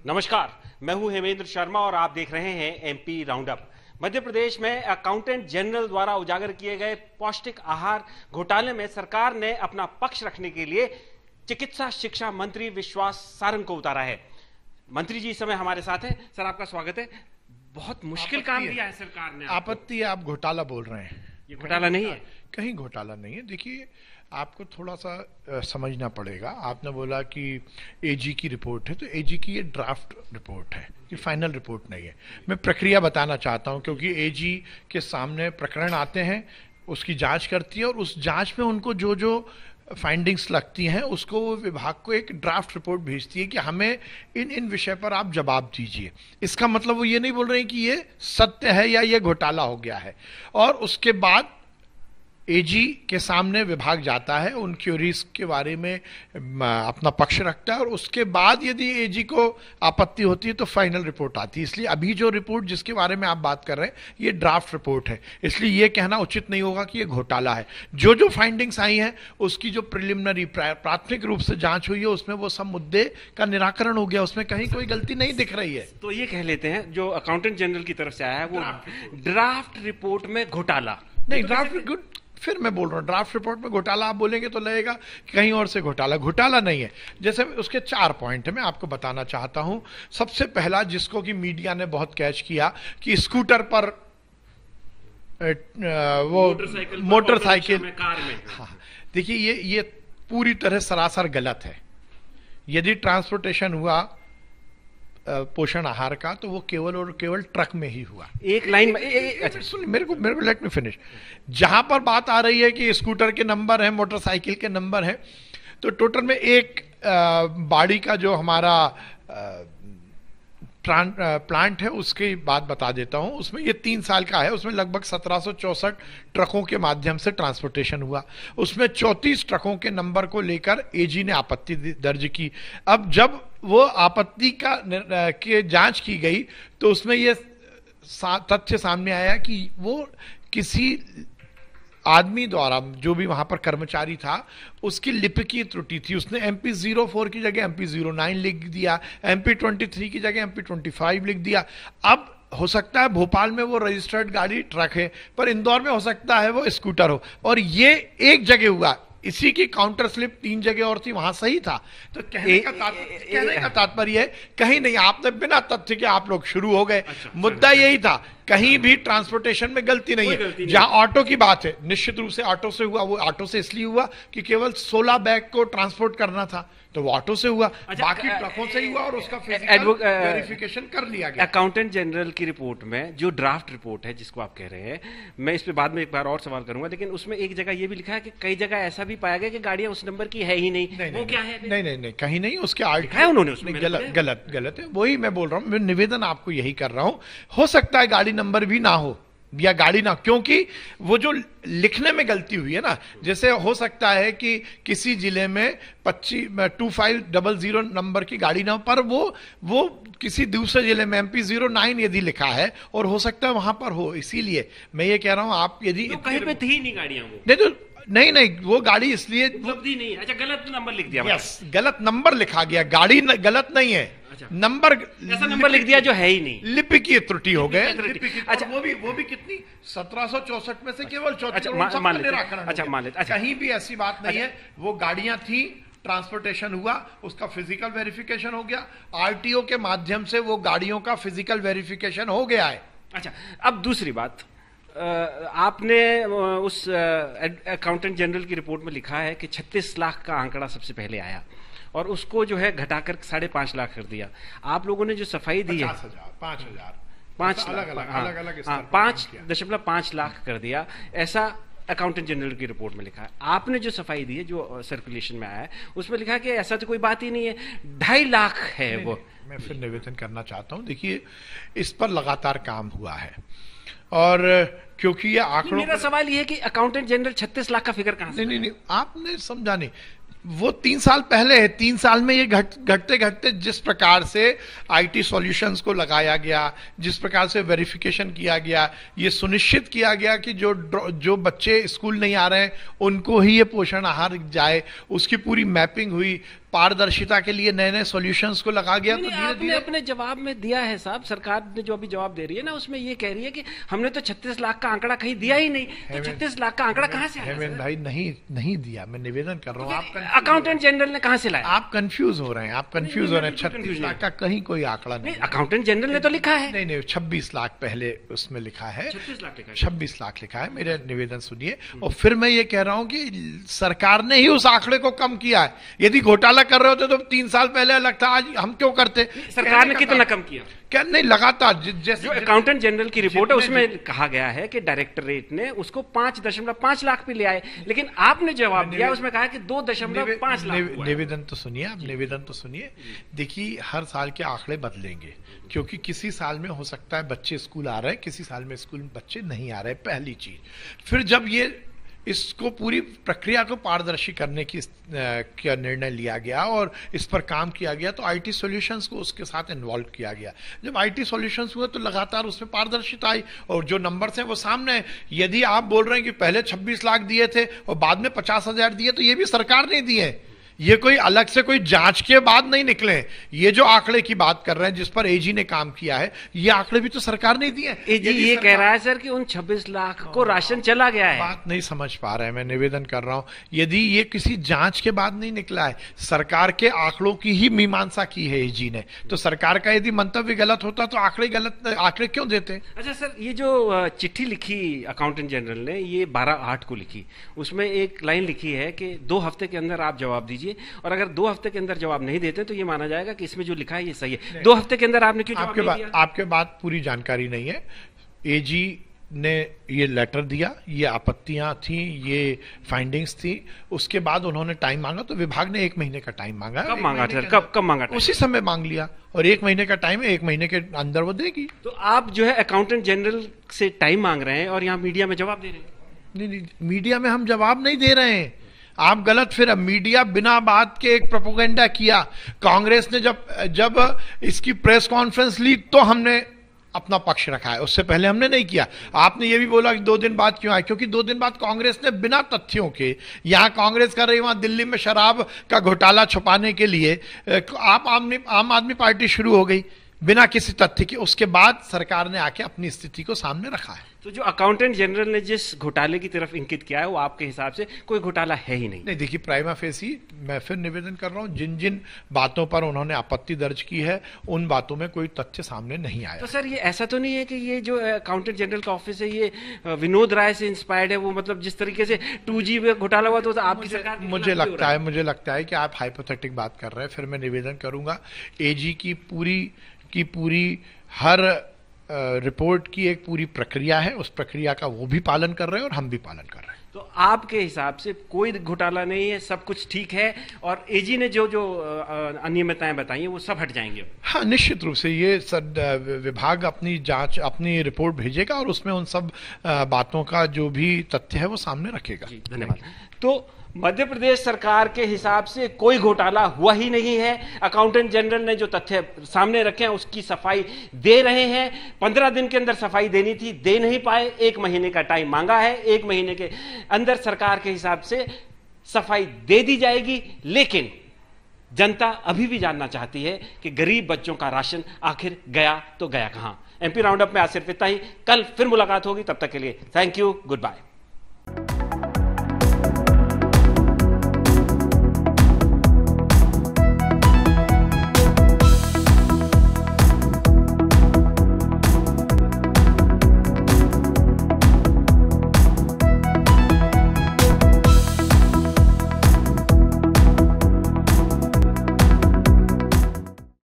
नमस्कार, मैं हूं हेमेंद्र शर्मा और आप देख रहे हैं MP round up. Madhya Pradesh में अकाउंटेंट जनरल द्वारा उजागर किए गए पौष्टिक आहार घोटाले में सरकार ने अपना पक्ष रखने के लिए चिकित्सा शिक्षा मंत्री विश्वास सारंग को उतारा है। मंत्री जी इस समय हमारे साथ हैं। सर, आपका स्वागत है। बहुत मुश्किल काम दिया है सरकार ने। आपत्ति है, आप घोटाला बोल रहे हैं। ये घोटाला नहीं है, कहीं घोटाला नहीं है। देखिए, आपको थोड़ा सा समझना पड़ेगा। आपने बोला कि एजी की रिपोर्ट है, तो एजी की ये ड्राफ्ट रिपोर्ट है, ये फाइनल रिपोर्ट नहीं है। मैं प्रक्रिया बताना चाहता हूं, क्योंकि एजी के सामने प्रकरण आते हैं, उसकी जांच करती है और उस जांच में उनको जो जो फाइंडिंग्स लगती हैं उसको वो विभाग को एक ड्राफ्ट रिपोर्ट भेजती है कि हमें इन इन विषय पर आप जवाब दीजिए। इसका मतलब वो ये नहीं बोल रहे हैं कि ये सत्य है या ये घोटाला हो गया है। और उसके बाद एजी के सामने विभाग जाता है, उन क्यूरीज के बारे में अपना पक्ष रखता है और उसके बाद यदि एजी को आपत्ति होती है तो फाइनल रिपोर्ट आती है। इसलिए अभी जो रिपोर्ट जिसके बारे में आप बात कर रहे हैं ये ड्राफ्ट रिपोर्ट है, इसलिए ये कहना उचित नहीं होगा कि ये घोटाला है। जो जो फाइंडिंग्स आई हैं उसकी जो प्रिलिमिनरी प्राथमिक रूप से जांच हुई है उसमें वो सब मुद्दे का निराकरण हो गया, उसमें कहीं कोई गलती नहीं दिख रही है। तो ये कह लेते हैं जो अकाउंटेंट जनरल की तरफ से आया है वो ड्राफ्ट रिपोर्ट में घोटाला नहीं। ड्राफ्ट, फिर मैं बोल रहा हूँ ड्राफ्ट रिपोर्ट में घोटाला आप बोलेंगे तो लगेगा कहीं और से घोटाला नहीं है। जैसे उसके 4 पॉइंट है, मैं आपको बताना चाहता हूं। सबसे पहला, जिसको कि मीडिया ने बहुत कैच किया, कि स्कूटर पर वो मोटरसाइकिल कार में। हाँ, देखिए ये पूरी तरह सरासर गलत है। यदि ट्रांसपोर्टेशन हुआ पोषण आहार का तो वो केवल और केवल ट्रक में ही हुआ। एक लाइन में अच्छा सुन, मेरे को लेट मी फिनिश। जहां पर बात आ रही है कि स्कूटर के नंबर है, मोटरसाइकिल के नंबर है, तो टोटल में एक बाड़ी का जो हमारा प्लांट है उसकी बात बता देता हूं। उसमें ये 3 साल का है, उसमें लगभग 1764 ट्रकों के माध्यम से ट्रांसपोर्टेशन हुआ। उसमें 34 ट्रकों के नंबर को लेकर एजी ने आपत्ति दर्ज की। अब जब वो आपत्ति की जांच की गई तो उसमें ये तथ्य सामने आया कि वो किसी आदमी द्वारा, जो भी वहां पर कर्मचारी था, उसकी लिपिकीय त्रुटि थी। उसने MP04 की जगह MP09 लिख दिया, MP23 की जगह MP25 लिख दिया। अब हो सकता है भोपाल में वो रजिस्टर्ड गाड़ी ट्रक है, पर इंदौर में हो सकता है वो स्कूटर हो, और ये एक जगह हुआ। इसी की काउंटर स्लिप 3 जगह और थी, वहां सही था। तो कहने का तात्पर्य है कहीं नहीं, आपने बिना तथ्य के आप लोग शुरू हो गए। अच्छा, मुद्दा यही था, कहीं भी ट्रांसपोर्टेशन में गलती नहीं है। जहां ऑटो की बात है, निश्चित रूप से ऑटो से हुआ। वो ऑटो से इसलिए हुआ कि केवल 16 बैग को ट्रांसपोर्ट करना था, तो वो ऑटो से हुआ। अच्छा, बाकी ट्रकों से ही हुआ और उसका फिजिकल वेरिफिकेशन कर लिया गया। अकाउंटेंट जनरल की रिपोर्ट में जो ड्राफ्ट रिपोर्ट है जिसको आप कह रहे हैं, मैं इस पे बाद में एक बार और सवाल करूंगा, लेकिन उसमें एक जगह ये भी लिखा है कि कई जगह ऐसा भी पाया गया कि गाड़ियां उस नंबर की है ही नहीं। वो क्या है? नहीं, कहीं नहीं। उसके आर्ट है उन्होंने उसमें गलत है। वही मैं बोल रहा हूँ, मैं निवेदन आपको यही कर रहा हूं। हो सकता है गाड़ी नंबर भी ना हो या गाड़ी ना, क्योंकि वो जो लिखने में गलती हुई है ना, जैसे हो सकता है कि किसी जिले में 2500 नंबर की गाड़ी ना हो, पर वो किसी दूसरे जिले में MP09 यदि लिखा है और हो सकता है वहां पर हो। इसीलिए मैं ये कह रहा हूं, आप यदि तो कहीं पे थी नहीं गाड़ियां, वो नहीं तो नहीं, वो गाड़ी इसलिए उपलब्धि नहीं। अच्छा, गलत नंबर लिख दिया। यस, गलत नंबर लिखा गया, गाड़ी गलत नहीं है। अच्छा, नंबर ऐसा नंबर लिख दिया जो है ही नहीं, लिपिकीय त्रुटि हो गए। अच्छा, वो भी कितनी 1764 में से केवल 34। अच्छा, मान लेते कहीं भी ऐसी बात नहीं है। वो गाड़ियां थी, ट्रांसपोर्टेशन हुआ, उसका फिजिकल वेरिफिकेशन हो गया, आरटीओ के माध्यम से वो गाड़ियों का फिजिकल वेरिफिकेशन हो गया है। अच्छा, अब दूसरी बात, आपने उस अकाउंटेंट जनरल की रिपोर्ट में लिखा है कि 36 लाख का आंकड़ा सबसे पहले आया और उसको जो है घटाकर 5.5 लाख कर दिया। आप लोगों ने जो सफाई दी है 5.5 लाख कर दिया, ऐसा अकाउंटेंट जनरल की रिपोर्ट में लिखा है। आपने जो सफाई दी है, जो सर्कुलेशन में आया है, उसमें लिखा है कि ऐसा तो कोई बात ही नहीं है, 2.5 लाख है। वो मैं फिर निवेदन करना चाहता हूं, देखिए इस पर लगातार काम हुआ है और क्योंकि ये आंकड़ों, मेरा सवाल ये है कि अकाउंटेंट जनरल 36 लाख का फिगर कहां से? नहीं, आपने समझा नहीं। वो 3 साल पहले है। 3 साल में ये घटते घटते जिस प्रकार से आईटी सॉल्यूशंस को लगाया गया, जिस प्रकार से वेरिफिकेशन किया गया, ये सुनिश्चित किया गया कि जो बच्चे स्कूल नहीं आ रहे हैं उनको ही ये पोषण आहार जाए, उसकी पूरी मैपिंग हुई। पारदर्शिता के लिए नए नए सॉल्यूशंस को लगा गया। तो धीरे आपने धीरे अपने जवाब में दिया है साहब, सरकार ने जो अभी जवाब दे रही है ना उसमें ये कह रही है कि हमने तो 36 लाख का आंकड़ा कहीं दिया ही नहीं, तो 36 लाख का आंकड़ा कहां से आया? हेमंत भाई नहीं दिया, मैं निवेदन कर रहा हूँ। आप अकाउंटेंट जनरल ने कहां से लाया? आप कंफ्यूज हो रहे हैं, आप कंफ्यूज हो रहे हैं। 36 लाख का कहीं कोई आंकड़ा नहीं। अकाउंटेंट जनरल ने तो लिखा है। नहीं 26 लाख पहले उसमें लिखा है, 26 लाख लिखा है। मेरे निवेदन सुनिए। और फिर मैं ये कह रहा हूं कि सरकार ने ही उस आंकड़े को कम किया है। यदि घोटाला कर रहे होते तो 3 साल पहले अलग था, आज हम क्यों करते? सरकार ने कितना कम किया? क्या नहीं, लगातार जैसे जो अकाउंटेंट जनरल की रिपोर्ट है उसमें कहा गया है कि डायरेक्टरेट ने उसको 5.5 लाख पे ले आए, लेकिन आपने जवाब दिया उसमें कहा कि 2.5 लाख। निवेदन तो सुनिए, आप निवेदन तो सुनिए। देखिए, हर साल के आंकड़े बदलेंगे, क्योंकि किसी साल में हो सकता है बच्चे स्कूल आ रहे हैं, किसी साल में स्कूल में बच्चे नहीं आ रहे, पहली चीज। फिर जब ये इसको पूरी प्रक्रिया को पारदर्शी करने की क्या निर्णय लिया गया और इस पर काम किया गया, तो आईटी सॉल्यूशंस को उसके साथ इन्वॉल्व किया गया। जब आईटी सॉल्यूशंस हुए तो लगातार उसमें पारदर्शिता आई और जो नंबर्स हैं वो सामने है। यदि आप बोल रहे हैं कि पहले 26 लाख दिए थे और बाद में 50,000 दिए, तो ये भी सरकार ने दिए। ये कोई अलग से कोई जांच के बाद नहीं निकले। ये जो आंकड़े की बात कर रहे हैं जिस पर एजी ने काम किया है, ये आंकड़े भी तो सरकार ने दिए। एजी ये कह रहा है सर कि उन 26 लाख को राशन चला गया है। बात नहीं समझ पा रहे हैं, मैं निवेदन कर रहा हूं। यदि ये किसी जांच के बाद नहीं निकला है, सरकार के आंकड़ों की ही मीमांसा की है एजी ने, तो सरकार का यदि मंतव्य गलत होता तो आंकड़े क्यों देते? अच्छा सर, ये जो चिट्ठी लिखी अकाउंटेंट जनरल ने, ये 12/8 को लिखी, उसमें एक लाइन लिखी है कि 2 हफ्ते के अंदर आप जवाब दीजिए, और अगर 2 हफ्ते के अंदर जवाब नहीं देते तो ये माना जाएगा कि इसमें जो लिखा है ये सही है। 2 हफ्ते के अंदर आपने क्यों जवाब नहीं दिया? आपके बात पूरी जानकारी नहीं है। एजी ने ये लेटर दिया, ये आपत्तियां थी, ये फाइंडिंग्स थी, उसके बाद उन्होंने टाइम मांगा, तो विभाग ने 1 महीने का टाइम मांगा। कब मांगा सर? कब मांगा? उसी समय मांग लिया, और 1 महीने का टाइम है, 1 महीने के अंदर वो देगी। तो आप जो है अकाउंटेंट जनरल से टाइम मांग रहे हैं और यहाँ मीडिया में जवाब दे रहे हैं। नहीं, मीडिया में हम जवाब नहीं दे रहे हैं, आप गलत। फिर मीडिया बिना बात के एक प्रोपेगेंडा किया। कांग्रेस ने जब इसकी प्रेस कॉन्फ्रेंस ली तो हमने अपना पक्ष रखा है, उससे पहले हमने नहीं किया। आपने ये भी बोला कि 2 दिन बाद क्यों आए, क्योंकि 2 दिन बाद कांग्रेस ने बिना तथ्यों के, यहां कांग्रेस कर रही, वहां दिल्ली में शराब का घोटाला छुपाने के लिए आम आदमी पार्टी शुरू हो गई बिना किसी तथ्य के। उसके बाद सरकार ने आके अपनी स्थिति को सामने रखा है। तो जो अकाउंटेंट जनरल ने जिस घोटाले की तरफ इंकित किया है वो आपके हिसाब से कोई घोटाला है ही नहीं? नहीं, देखिए, प्राइमा फेसी मैं फिर निवेदन कर रहा हूं, जिन जिन बातों पर उन्होंने आपत्ति दर्ज की है उन बातों में कोई तथ्य सामने नहीं आया। तो सर, ये ऐसा तो नहीं है कि ये जो अकाउंटेंट जनरल का ऑफिस है ये विनोद राय से इंस्पायर्ड है? वो मतलब जिस तरीके से 2G में घोटाला हुआ तो आपकी सरकार मुझे लगता है कि आप हाइपोथेटिक बात कर रहे हैं। फिर मैं निवेदन करूंगा, एजी की पूरी हर रिपोर्ट की एक पूरी प्रक्रिया है, उस प्रक्रिया का वो भी पालन कर रहे हैं और हम भी पालन कर रहे हैं। तो आपके हिसाब से कोई घोटाला नहीं है, सब कुछ ठीक है, और एजी ने जो अनियमितताएं बताई हैं वो सब हट जाएंगे? हाँ, निश्चित रूप से ये विभाग अपनी जांच, अपनी रिपोर्ट भेजेगा और उसमें उन सब बातों का जो भी तथ्य है वो सामने रखेगा। धन्यवाद। तो मध्य प्रदेश सरकार के हिसाब से कोई घोटाला हुआ ही नहीं है। अकाउंटेंट जनरल ने जो तथ्य सामने रखे हैं उसकी सफाई दे रहे हैं। 15 दिन के अंदर सफाई देनी थी, दे नहीं पाए। 1 महीने का टाइम मांगा है, 1 महीने के अंदर सरकार के हिसाब से सफाई दे दी जाएगी। लेकिन जनता अभी भी जानना चाहती है कि गरीब बच्चों का राशन आखिर गया तो गया कहां। एमपी राउंड अप में आज सिर्फ इतना ही। कल फिर मुलाकात होगी, तब तक के लिए थैंक यू, गुड बाय।